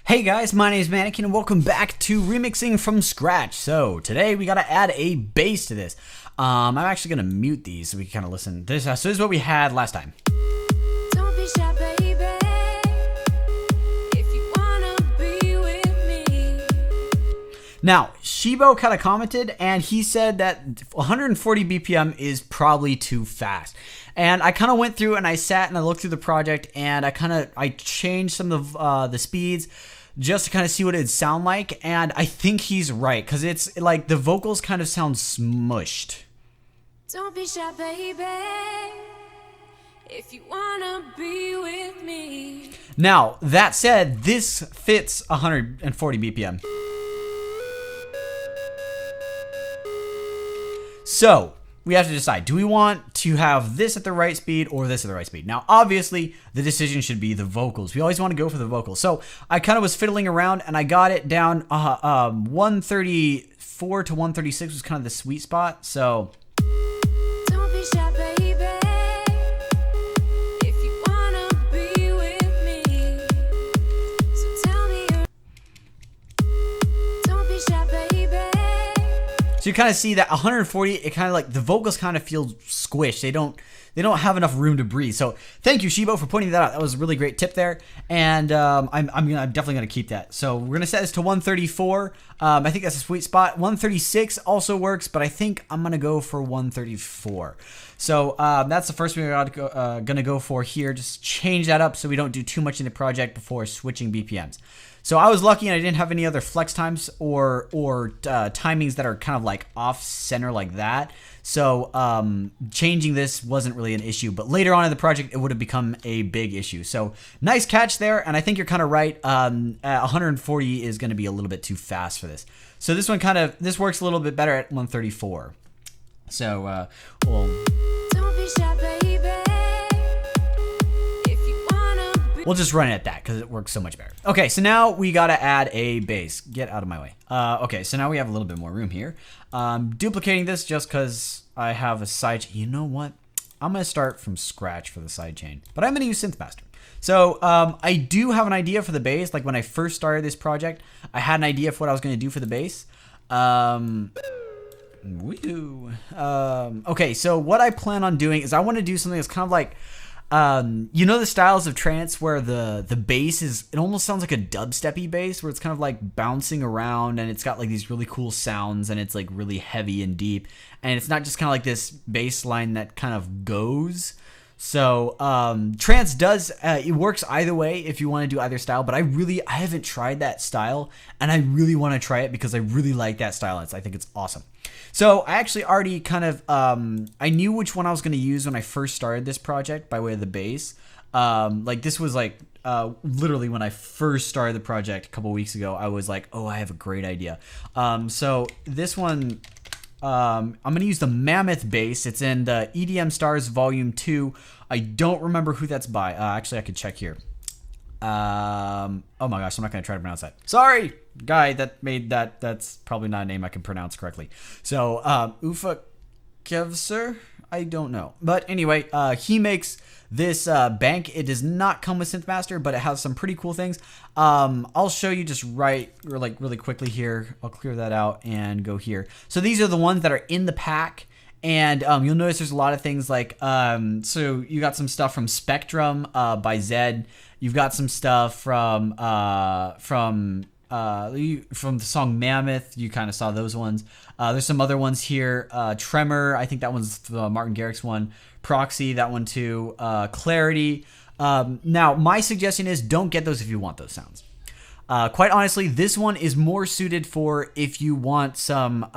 Hey guys, my name is Mannequin and welcome back to Remixing from Scratch. So today we gotta add a bass to this. I'm actually gonna mute these so we can kind of listen. So this is what we had last time. Don't be shy, baby, if you wanna be with me. Now, Shibo kind of commented and he said that 140 BPM is probably too fast. And I kind of went through and I sat and I looked through the project and I changed some of the speeds just to kind of see what it'd sound like. And I think he's right because it's like the vocals kind of sound smushed. Don't be shy, baby, if you wanna be with me. Now, that said, this fits 140 BPM. So, we have to decide, do we want to have this at the right speed or this at the right speed? Now, obviously, the decision should be the vocals. We always want to go for the vocals. So, I kind of was fiddling around and I got it down 134 to 136 was kind of the sweet spot. So, Don't be shy, baby, if you wanna be with me. So tell me don't be shy, baby. so you kind of see that 140, it kind of like the vocals kind of feel squished. They don't have enough room to breathe. So thank you, Shibo, for pointing that out. That was a really great tip there, and I'm definitely gonna keep that. So we're gonna set this to 134. I think that's a sweet spot. 136 also works, but I think I'm gonna go for 134. So that's the first thing we're gonna go for here. Just change that up so we don't do too much in the project before switching BPMs. So I was lucky and I didn't have any other flex times or timings that are kind of like off center like that. So changing this wasn't really an issue, but later on in the project, it would have become a big issue. So nice catch there. And I think you're kind of right. 140 is going to be a little bit too fast for this. So this one this works a little bit better at 134. So Don't be shy, baby, if you wanna be. we'll just run it at that because it works so much better. Okay, so now we got to add a bass. Get out of my way. Okay, so now we have a little bit more room here. Duplicating this just because I have a side chain. You know what? I'm going to start from scratch for the sidechain, but I'm going to use SynthMaster. So I do have an idea for the bass. Like when I first started this project, I had an idea for what I was going to do for the bass. Okay, so what I plan on doing is I want to do something that's kind of like, you know the styles of trance where the bass it almost sounds like a dubsteppy bass where it's kind of like bouncing around and it's got like these really cool sounds and it's like really heavy and deep and it's not just kind of like this bass line that kind of goes. So trance does it works either way if you want to do either style, but I haven't tried that style and I really want to try it because I really like that style. I think it's awesome. So I actually already kind of I knew which one I was going to use when I first started this project by way of the bass. Like this was like literally when I first started the project a couple weeks ago, I was like, oh, I have a great idea. So this one, I'm going to use the Mammoth bass. It's in the EDM Stars Volume 2. I don't remember who that's by. Actually, I could check here. Oh my gosh, I'm not going to try to pronounce that. Sorry, guy that made that. That's probably not a name I can pronounce correctly. So, Ufa Kevser? I don't know. But anyway, he makes this bank. It does not come with SynthMaster, but it has some pretty cool things. I'll show you just really quickly here. I'll clear that out and go here. So these are the ones that are in the pack. And you'll notice there's a lot of things like, so you got some stuff from Spectrum by Zed. You've got some stuff from the song Mammoth. You kind of saw those ones. There's some other ones here. Tremor, I think that one's the Martin Garrix one. Proxy, that one too. Clarity. Now, my suggestion is don't get those if you want those sounds. Quite honestly, this one is more suited for if you want some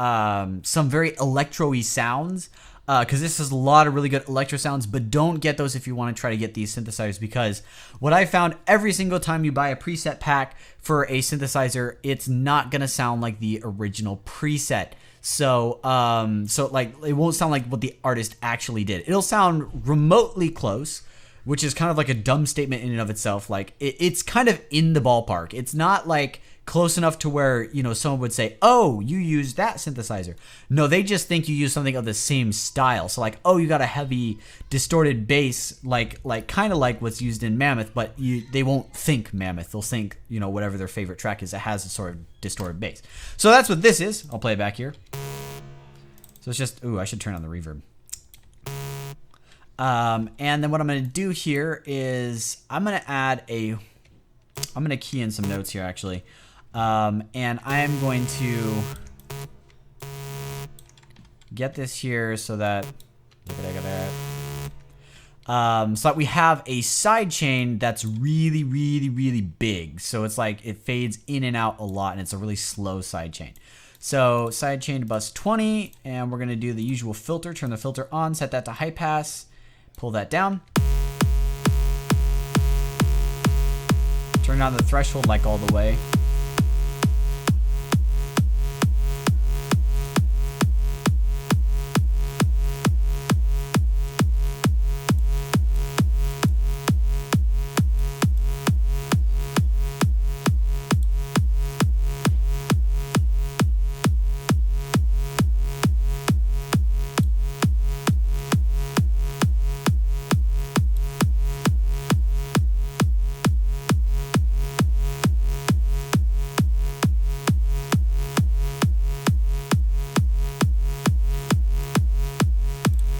very electro-y sounds, because this has a lot of really good electro sounds, but don't get those if you want to try to get these synthesizers, because what I found every single time you buy a preset pack for a synthesizer, it's not going to sound like the original preset. So like it won't sound like what the artist actually did. It'll sound remotely close, which is kind of like a dumb statement in and of itself. Like it's kind of in the ballpark. It's not like close enough to where, you know, someone would say, oh, you use that synthesizer. No, they just think you use something of the same style. So like, oh, you got a heavy distorted bass, like kind of like what's used in Mammoth, but they won't think Mammoth. They'll think, you know, whatever their favorite track is that has a sort of distorted bass. So that's what this is. I'll play it back here. So it's just, ooh, I should turn on the reverb. And then what I'm going to do here is I'm going to key in some notes here actually. And I am going to get this here so that we have a side chain that's really, really, really big. So it's like it fades in and out a lot, and it's a really slow side chain. So side chain to bus 20, and we're going to do the usual filter. Turn the filter on, set that to high pass, pull that down. Turn down the threshold like all the way.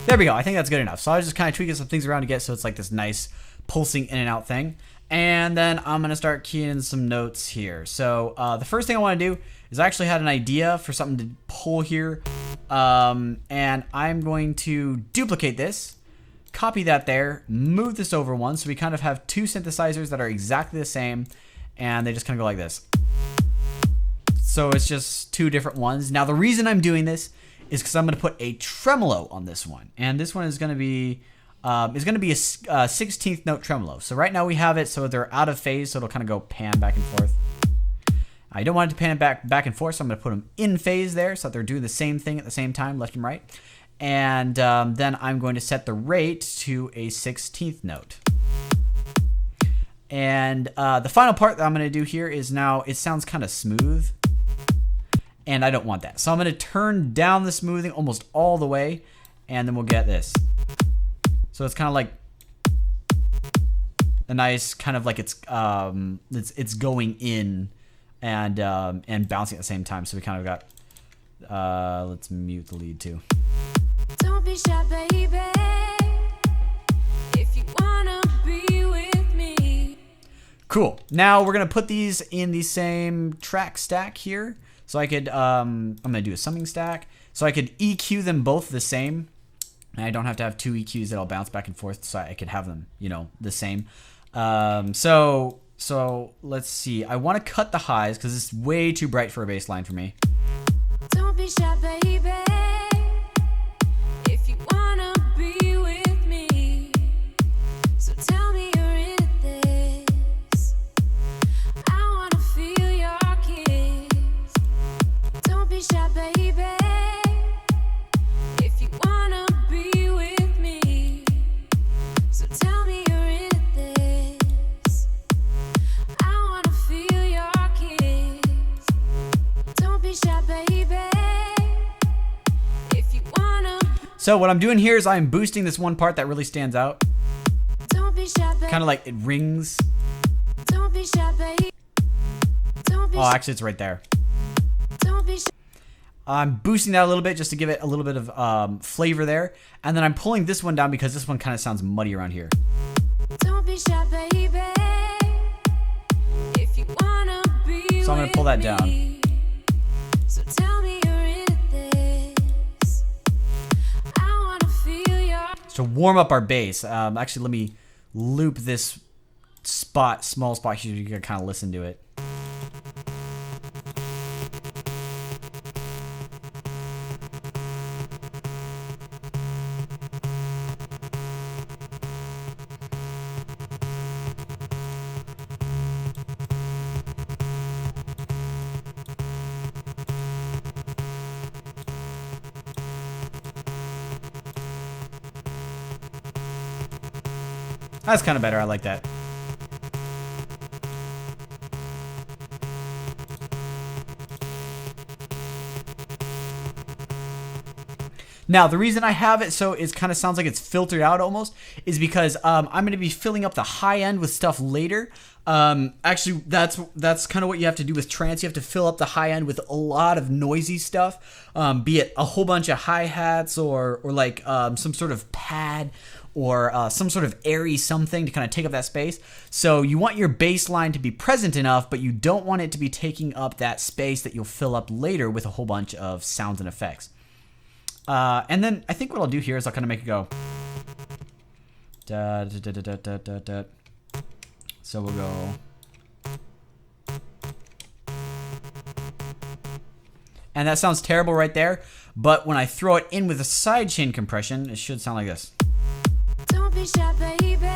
There we go. I think that's good enough. So I was just kind of tweaking some things around to get so it's like this nice pulsing in and out thing. And then I'm going to start keying in some notes here. So the first thing I want to do is I actually had an idea for something to pull here. And I'm going to duplicate this, copy that there, move this over one. So we kind of have two synthesizers that are exactly the same. And they just kind of go like this. So it's just two different ones. Now the reason I'm doing this is because I'm going to put a tremolo on this one. And this one is going to be a 16th note tremolo. So right now we have it so they're out of phase, so it'll kind of go pan back and forth. I don't want it to pan back and forth, so I'm going to put them in phase there so that they're doing the same thing at the same time, left and right. And then I'm going to set the rate to a 16th note. And the final part that I'm going to do here is now it sounds kind of smooth. And I don't want that. So I'm going to turn down the smoothing almost all the way. And then we'll get this. So it's kind of like a nice kind of like it's going in and bouncing at the same time. So we kind of got, let's mute the lead too. Don't be shy, baby. If you wanna be with me. Cool. Now we're going to put these in the same track stack here. So I could, I'm going to do a summing stack. So I could EQ them both the same. And I don't have to have two EQs that'll bounce back and forth. So I could have them, you know, the same. So let's see. I want to cut the highs because it's way too bright for a bass line for me. Don't be shy, baby. If you wanna be with me. So tell me you're in this. I wanna feel your kiss. Don't be shy, baby. If you wanna be with me. So tell me you're in this. I wanna feel your kiss. Don't be shy, baby. If you wanna. So what I'm doing here is I'm boosting this one part that really stands out. Don't be shy, baby. Kind of like it rings. Don't be shy, baby. Don't be Oh, shy. actually it's right there. Don't be shy. I'm boosting that a little bit just to give it a little bit of flavor there. And then I'm pulling this one down because this one kind of sounds muddy around here. Don't be shy, baby. If you wanna be So I'm gonna pull that with down. me. So tell me you're in this. I wanna feel your. To warm up our bass, actually let me loop this small spot here so you can kind of listen to it. That's kind of better. I like that. Now, the reason I have it so it kind of sounds like it's filtered out almost is because I'm going to be filling up the high end with stuff later. Actually, that's kind of what you have to do with trance. You have to fill up the high end with a lot of noisy stuff, be it a whole bunch of hi-hats or like some sort of pad or some sort of airy something to kind of take up that space. So you want your bass line to be present enough, but you don't want it to be taking up that space that you'll fill up later with a whole bunch of sounds and effects. And then I think what I'll do here is I'll kind of make it go. Da, da, da, da, da, da, da. So we'll go. And that sounds terrible right there. But when I throw it in with a sidechain compression, it should sound like this. Don't be shy, baby.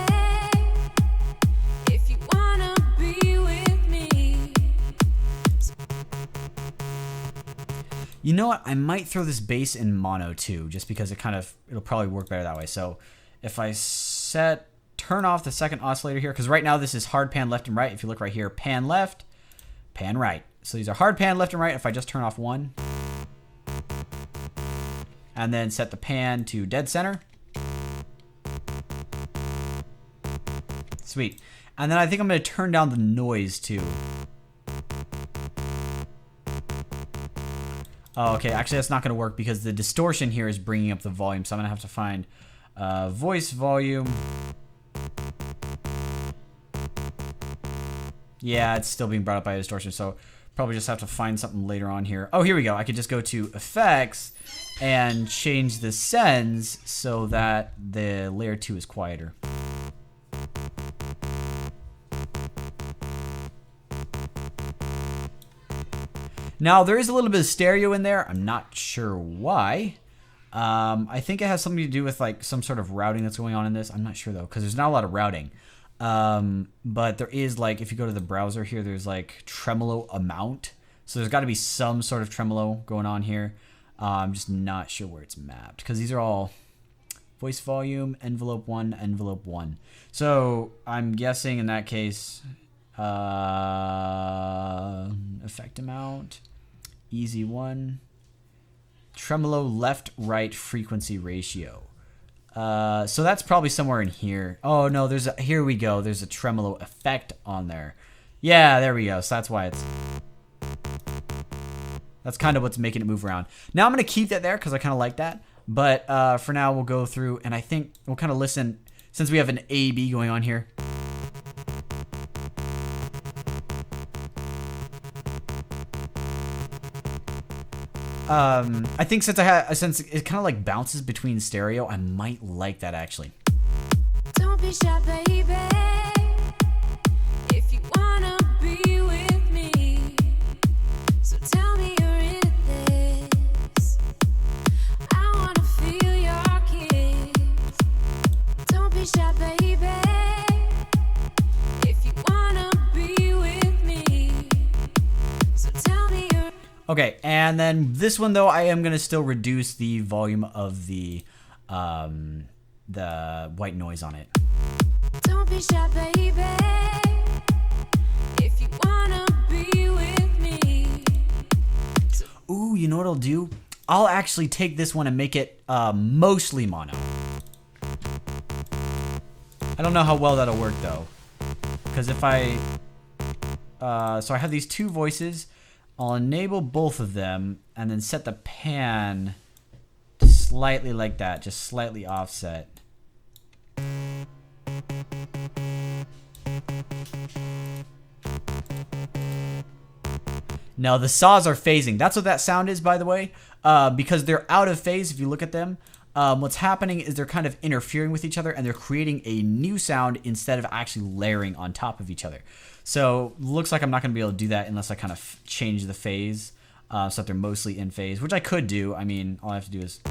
If you wanna be with me. You know what? I might throw this bass in mono too, just because it'll probably work better that way. So if I turn off the second oscillator here, because right now this is hard pan left and right. If you look right here, pan left, pan right. So these are hard pan left and right. If I just turn off one, and then set the pan to dead center. Sweet. And then I think I'm going to turn down the noise too. Oh, okay. Actually, that's not going to work because the distortion here is bringing up the volume. So I'm going to have to find voice volume. Yeah, it's still being brought up by a distortion. So probably just have to find something later on here. Oh, here we go. I could just go to effects and change the sends so that the layer 2 is quieter. Now, there is a little bit of stereo in there. I'm not sure why. I think it has something to do with like some sort of routing that's going on in this. I'm not sure though, because there's not a lot of routing. But there is like, if you go to the browser here, there's like tremolo amount. So there's got to be some sort of tremolo going on here. I'm just not sure where it's mapped because these are all voice volume, envelope 1, envelope 1. So I'm guessing in that case, effect amount, easy 1, tremolo left right frequency ratio. So that's probably somewhere in here. Oh no, here we go. There's a tremolo effect on there. Yeah, there we go. So that's why that's kind of what's making it move around. Now I'm going to keep that there because I kind of like that. But for now, we'll go through and I think we'll kind of listen since we have an A-B going on here. I think since it kind of like bounces between stereo, I might like that actually. Don't be shy, baby. If you wanna be with me, so tell me you're into this. I wanna feel your kiss. Don't be shy, baby. If you wanna be with me, so tell me you're. Okay, and then this one though, I am gonna still reduce the volume of the white noise on it. Don't be shy, baby. If you wanna be with me. Ooh, you know what I'll do? I'll actually take this one and make it mostly mono. I don't know how well that'll work though, because if I so I have these two voices. I'll enable both of them and then set the pan slightly like that, just slightly offset. Now the saws are phasing. That's what that sound is, by the way, because they're out of phase. If you look at them, what's happening is they're kind of interfering with each other and they're creating a new sound instead of actually layering on top of each other. So looks like I'm not going to be able to do that unless I kind of change the phase so that they're mostly in phase, which I could do. I mean, all I have to do is...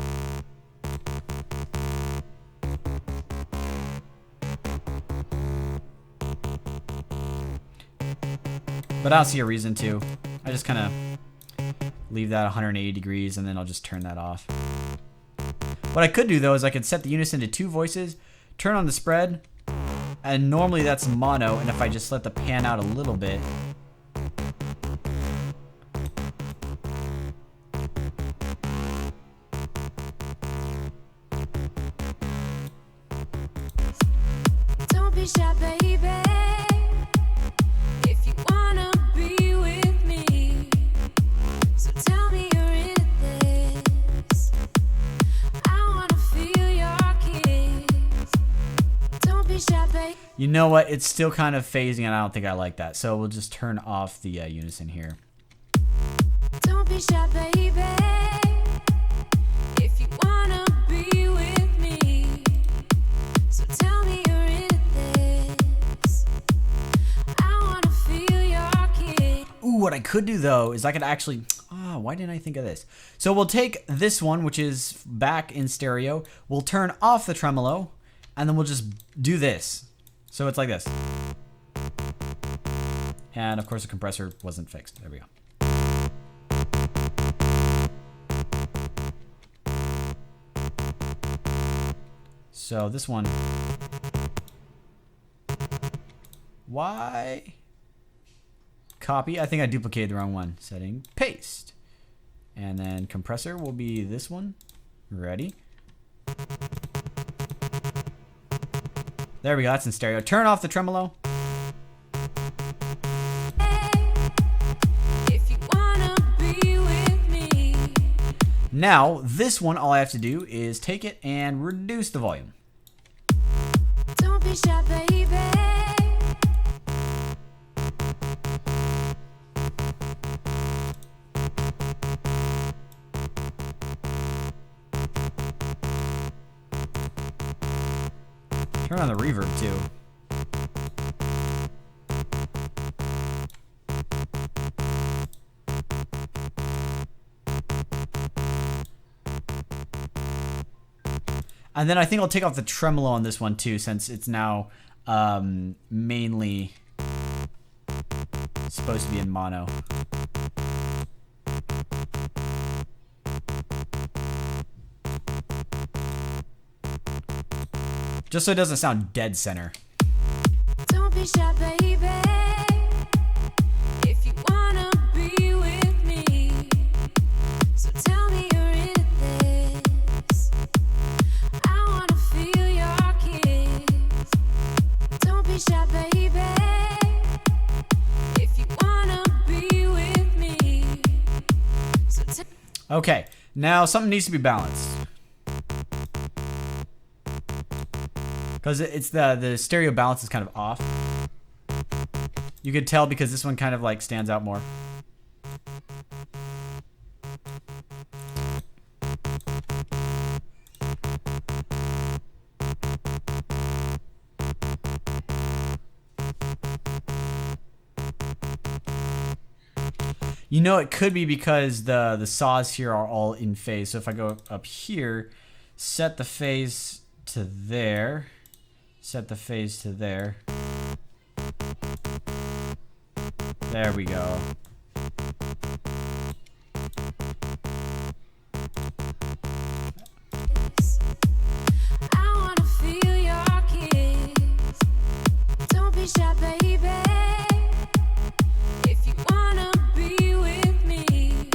But I don't see a reason to. I just kind of leave that 180 degrees and then I'll just turn that off. What I could do though is I could set the unison to 2 voices, turn on the spread, And normally that's mono, and if I just let the pan out a little bit. Don't be shy, baby. If you wanna be with me, so tell me you're in this. I wanna feel your kiss. Don't be shy, baby. You know what? It's still kind of phasing, and I don't think I like that. So we'll just turn off the unison here. Don't be shy, baby. If you wanna be with me, so tell me you're in this. I wanna feel your kiss. Ooh, what I could do though is I could actually. Ah, why didn't I think of this? So we'll take this one, which is back in stereo. We'll turn off the tremolo, and then we'll just do this. So it's like this. And of course the compressor wasn't fixed. There we go. So this one. Why? Copy. I think I duplicated the wrong one. Setting. Paste. And then compressor will be this one. Ready? There we go. That's in stereo. Turn off the tremolo. If you wanna be with me. Now, this one, all I have to do is take it and reduce the volume. Don't be shy, baby. Turn on the reverb too. And then I think I'll take off the tremolo on this one too, since it's now mainly supposed to be in mono. Just so it doesn't sound dead center. Don't be shy, baby. If you wanna be with me, so tell me you're in this. I wanna feel your kiss. Don't be shy, baby. If you wanna be with me, so Okay, now something needs to be balanced. Because it's the stereo balance is kind of off. You could tell because this one kind of like stands out more. You know, it could be because the saws here are all in phase. So if I go up here, set the phase to there. Set the phase to there. There we go. I wanna feel your kiss. Don't be shy, baby. If you wanna be with me,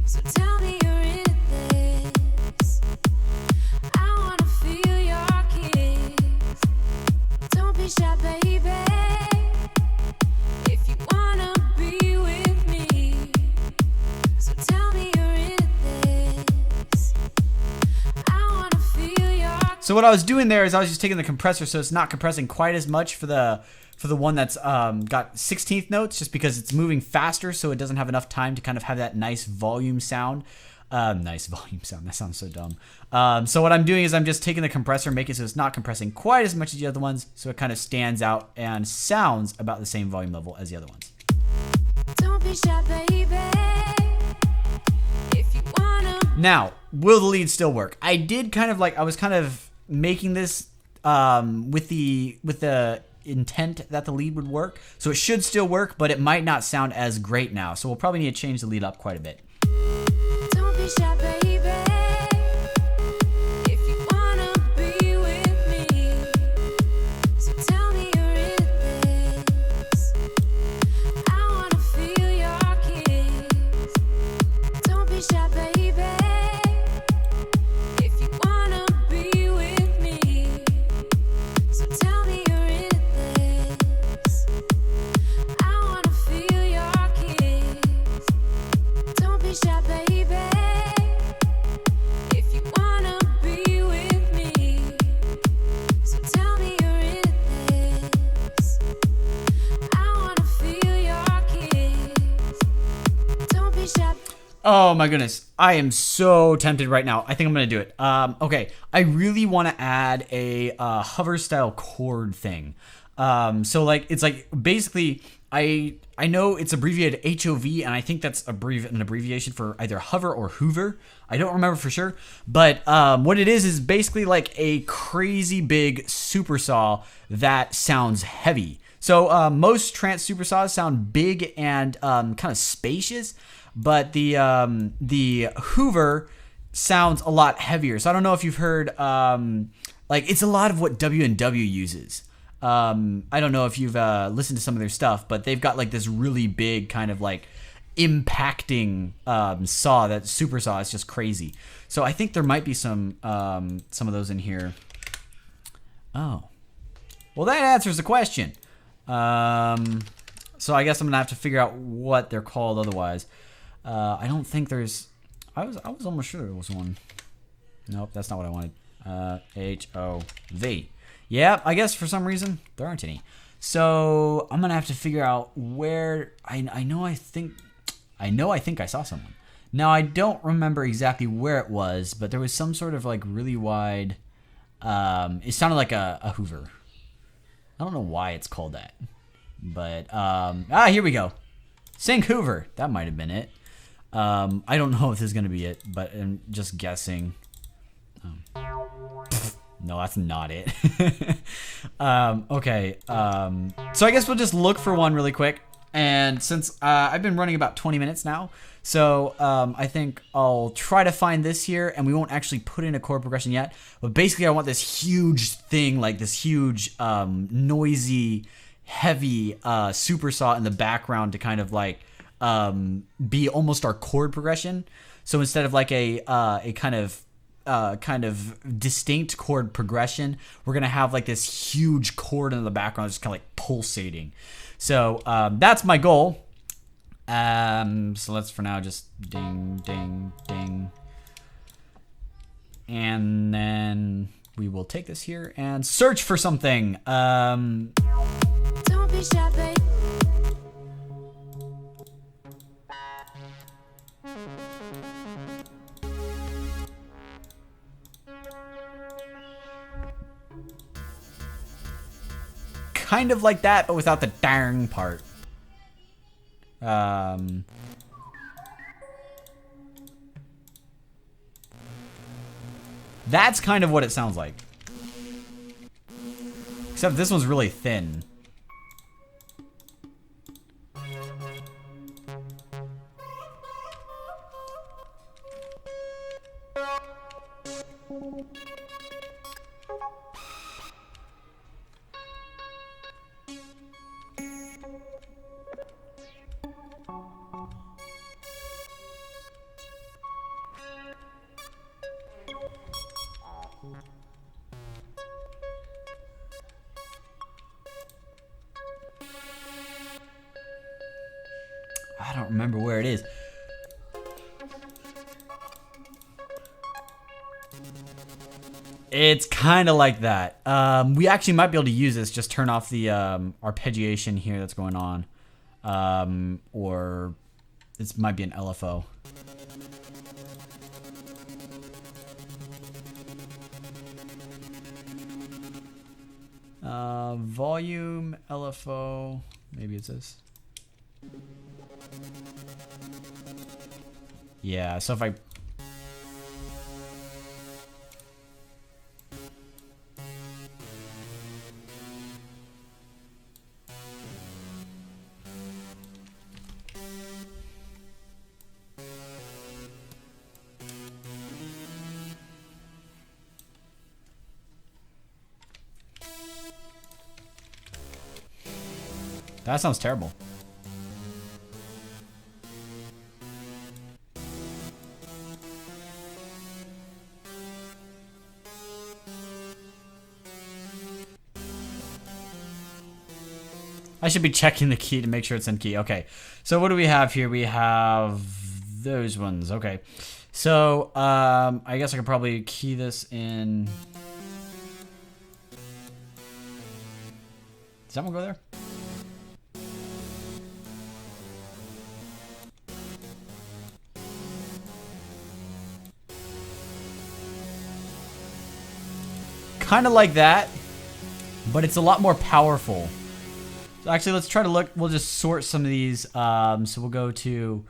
so tell me you're in this. I wanna feel your kiss. Don't be shy, baby. If you wanna be with me, so tell me you're in this. I wanna feel your. So what I was doing there is I was just taking the compressor, so it's not compressing quite as much for the one that's got 16th notes, just because it's moving faster, so it doesn't have enough time to kind of have that nice volume sound. Nice volume sound. That sounds so dumb. So what I'm doing is I'm just taking the compressor, making it so it's not compressing quite as much as the other ones, so it kind of stands out and sounds about the same volume level as the other ones. Don't be shy, baby. If you wanna. Now, will the lead still work? I did kind of like, I was kind of making this with the intent that the lead would work, so it should still work, but it might not sound as great now. So we'll probably need to change the lead up quite a bit. Don't be shy, baby. If you wanna be with me, so Oh my goodness. I am so tempted right now. I think I'm going to do it. Okay. I really want to add a hover style chord thing. So like, it's like basically I know it's abbreviated HOV, and I think that's an abbreviation for either hover or hoover. I don't remember for sure. But what it is basically like a crazy big supersaw that sounds heavy. So most trance supersaws sound big and kind of spacious, but the Hoover sounds a lot heavier. So I don't know if you've heard like it's a lot of what W&W uses. I don't know if you've listened to some of their stuff, but they've got like this really big kind of like impacting saw. That super saw is just crazy. So I think there might be some of those in here. Oh, well, that answers the question. So I guess I'm gonna have to figure out what they're called otherwise. I don't think there's. I was almost sure there was one. Nope, that's not what I wanted. HOV. Yeah, I guess for some reason there aren't any. So I'm gonna have to figure out where. I know I think I saw someone. Now I don't remember exactly where it was, but there was some sort of like really wide. It sounded like a Hoover. I don't know why it's called that, but here we go. Sync Hoover. That might have been it. I don't know if this is gonna be it, but I'm just guessing. No, that's not it. Okay. So I guess we'll just look for one really quick. And since I've been running about 20 minutes now, so I think I'll try to find this here, and we won't actually put in a chord progression yet. But basically, I want this huge thing, like this huge, noisy, heavy super saw in the background to kind of like be almost our chord progression. So instead of like a kind of distinct chord progression, we're gonna have like this huge chord in the background just kind of like pulsating. So that's my goal. So let's for now just ding ding ding, and then we will take this here and search for something. Don't be shy, babe. Kind of like that, but without the dang part. That's kind of what it sounds like. Except this one's really thin. I don't remember where it is. It's kind of like that. We actually might be able to use this. Just turn off the arpeggiation here that's going on. Or this might be an LFO. Volume, LFO. Maybe it's this. Yeah, so if I... That sounds terrible. I should be checking the key to make sure it's in key. Okay, so what do we have here? We have those ones. Okay, so I guess I could probably key this in. Does that one go there? kind of like that, but it's a lot more powerful. So actually, let's try to look. We'll just sort some of these. So we'll go to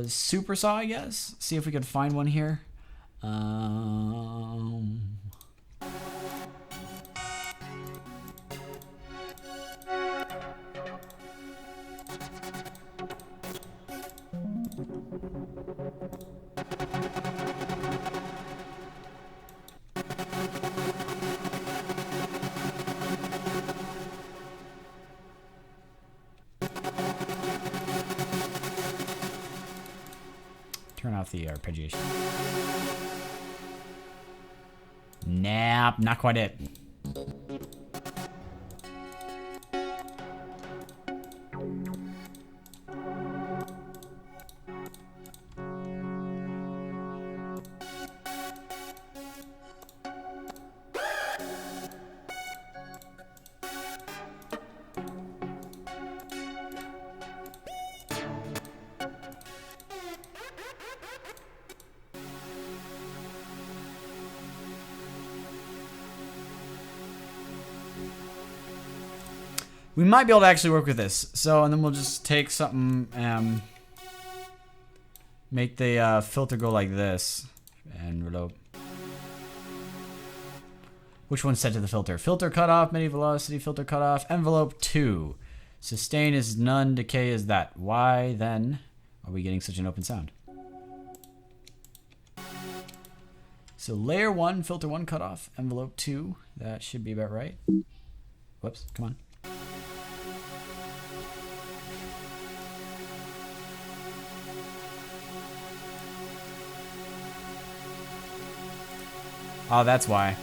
Super Saw, I guess. See if we can find one here. Turn off the arpeggiation. Nah, not quite it. We might be able to actually work with this. So, and then we'll just take something, make the filter go like this. Envelope. Which one's set to the filter? Filter cutoff, MIDI velocity, filter cutoff, envelope 2. Sustain is none, decay is that. Why then are we getting such an open sound? So layer 1, filter 1 cutoff, envelope 2. That should be about right. Whoops, come on. Oh, that's why.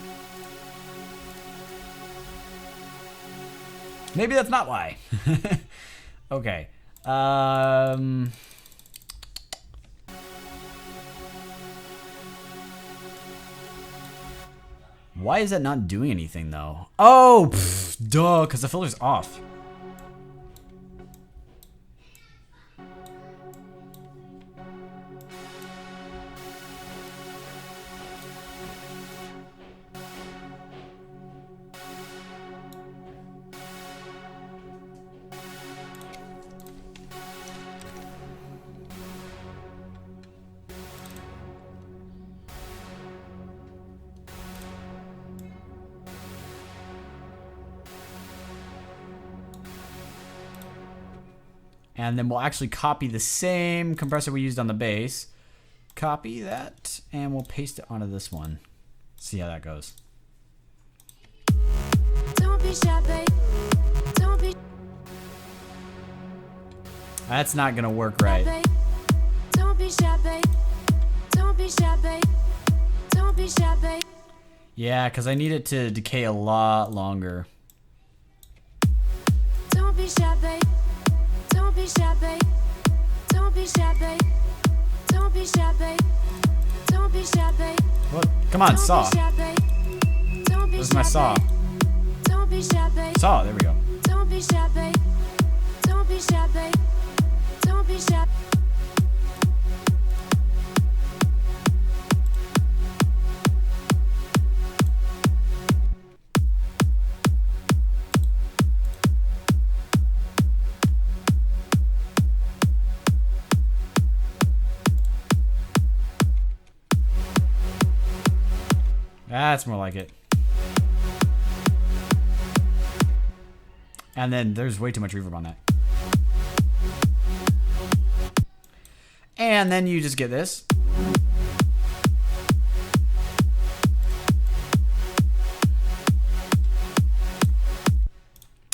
Maybe that's not why. Okay. Why is that not doing anything though? Oh, duh, because the filter's off. And then we'll actually copy the same compressor we used on the bass. Copy that, and we'll paste it onto this one. See how that goes. Don't be shy, babe. Don't be That's not gonna work right. babe. Don't be shy, babe. Don't be shy, babe. Don't be shy, babe. Yeah, because I need it to decay a lot longer. Don't be shy, babe. Don't be shy, babe. Don't be shy, babe. Don't be shy, babe. Don't be shy, babe. What? Come on, saw. Where's my saw? Don't be shy, babe. Saw, there we go. Don't be shy, babe. Don't be shy, babe. Don't be shy. That's more like it. And then there's way too much reverb on that. And then you just get this.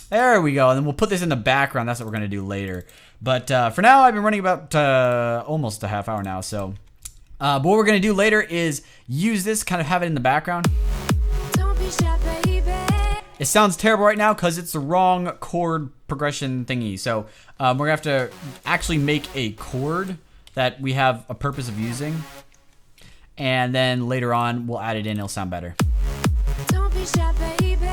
There we go. And then we'll put this in the background. That's what we're going to do later. But for now, I've been running about almost a half hour now. So but what we're going to do later is use this, kind of have it in the background. Don't be shy, baby. It sounds terrible right now because it's the wrong chord progression thingy. So we're going to have to actually make a chord that we have a purpose of using. And then later on, we'll add it in. It'll sound better. Don't be shy, baby.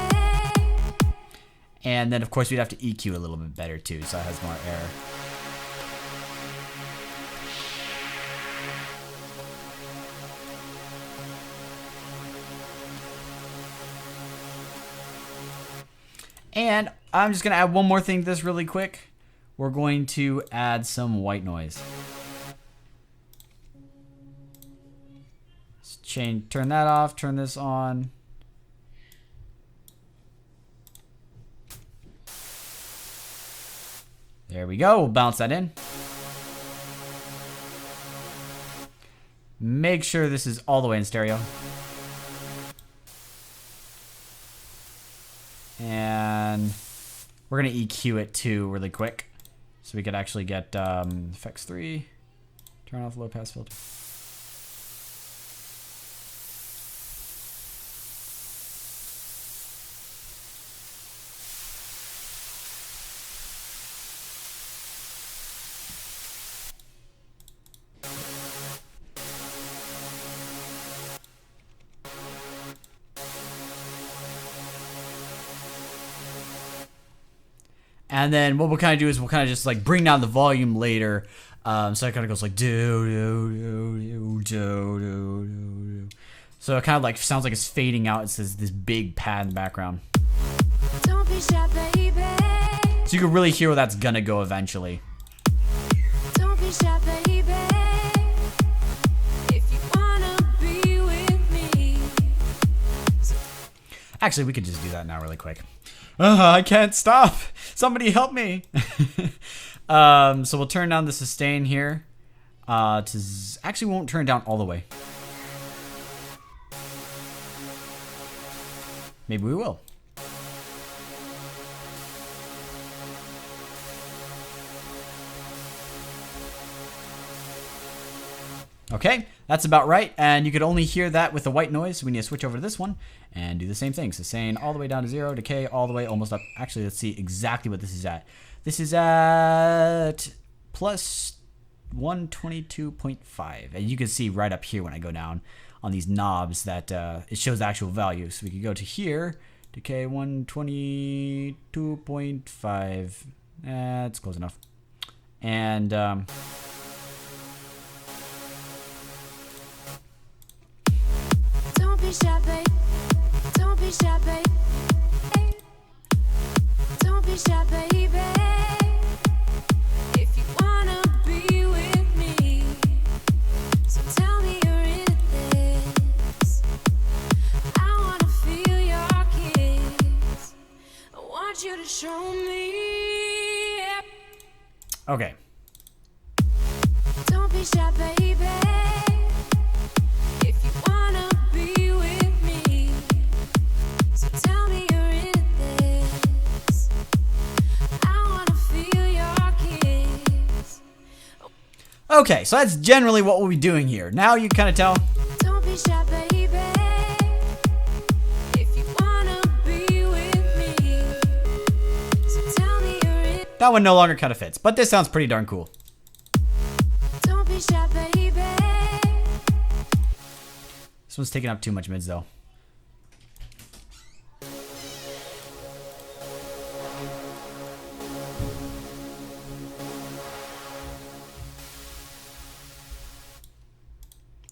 And then, of course, we'd have to EQ a little bit better, too, so it has more air. And I'm just going to add one more thing to this really quick. We're going to add some white noise. Let's turn that off, turn this on. There we go. We'll bounce that in. Make sure this is all the way in stereo. And we're going to EQ it too really quick. So we could actually get effects 3. Turn off low pass filter. And then what we'll kind of do is we'll kind of just like bring down the volume later. So it kind of goes like do do do do do do do. So it kind of like sounds like it's fading out. It says this big pad in the background. Don't be shy, baby. So you can really hear where that's gonna go eventually. Don't be shy, baby. If you wanna be with me. Actually, we could just do that now really quick. I can't stop. Somebody help me. So we'll turn down the sustain here. Actually, we won't turn it down all the way. Maybe we will. Okay, that's about right. And you could only hear that with the white noise. So we need to switch over to this one and do the same thing. Sustain all the way down to 0, decay all the way almost up. Actually, let's see exactly what this is at. This is at plus 122.5. And you can see right up here when I go down on these knobs that it shows the actual value. So we could go to here, decay 122.5. That's close enough. And Don't be shy, babe. Don't be shy, babe. Don't be shy, baby. If you wanna be with me, so tell me you're in this. I wanna feel your kiss. I want you to show me. okay. Don't be shy, baby. If you wanna be with me, so tell me you're in this. I wanna feel your kiss. Okay, so that's generally what we'll be doing here. Now you kind of tell. Don't be shy, baby. If you wanna be with me, so tell me you're in. That one no longer kind of fits, but this sounds pretty darn cool. Don't be shy, baby. This one's taking up too much mids though.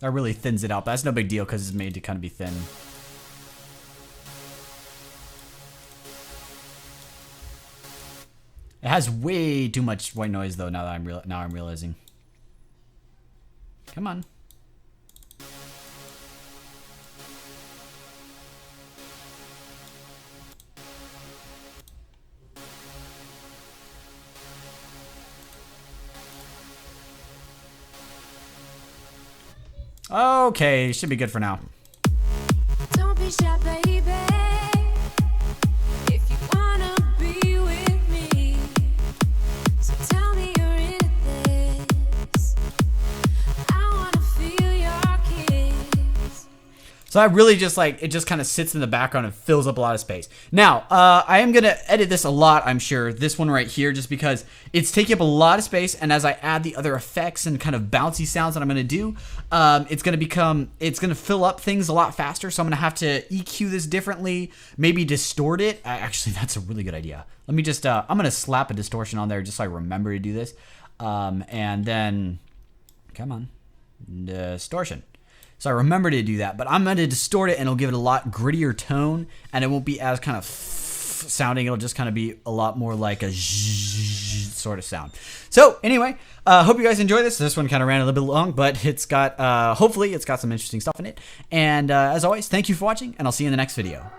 That really thins it out, but that's no big deal because it's made to kind of be thin. It has way too much white noise though. Now that I'm realizing. Come on. Okay, should be good for now. Don't be shy, baby. If you wanna be with me, so tell me you're in this. I wanna feel your kiss. So that really just like, it just kind of sits in the background and fills up a lot of space. Now, I am going to edit this a lot, I'm sure. This one right here, just because it's taking up a lot of space. And as I add the other effects and kind of bouncy sounds that I'm going to do, it's going to fill up things a lot faster. So I'm going to have to EQ this differently, maybe distort it. Actually, that's a really good idea. Let me just, I'm going to slap a distortion on there just so I remember to do this. And then, come on, distortion. So I remember to do that, but I'm going to distort it and it'll give it a lot grittier tone and it won't be as kind of sounding. It'll just kind of be a lot more like a sort of sound. So anyway, hope you guys enjoy this. This one kind of ran a little bit long, but it's got hopefully it's got some interesting stuff in it. And as always, thank you for watching, and I'll see you in the next video.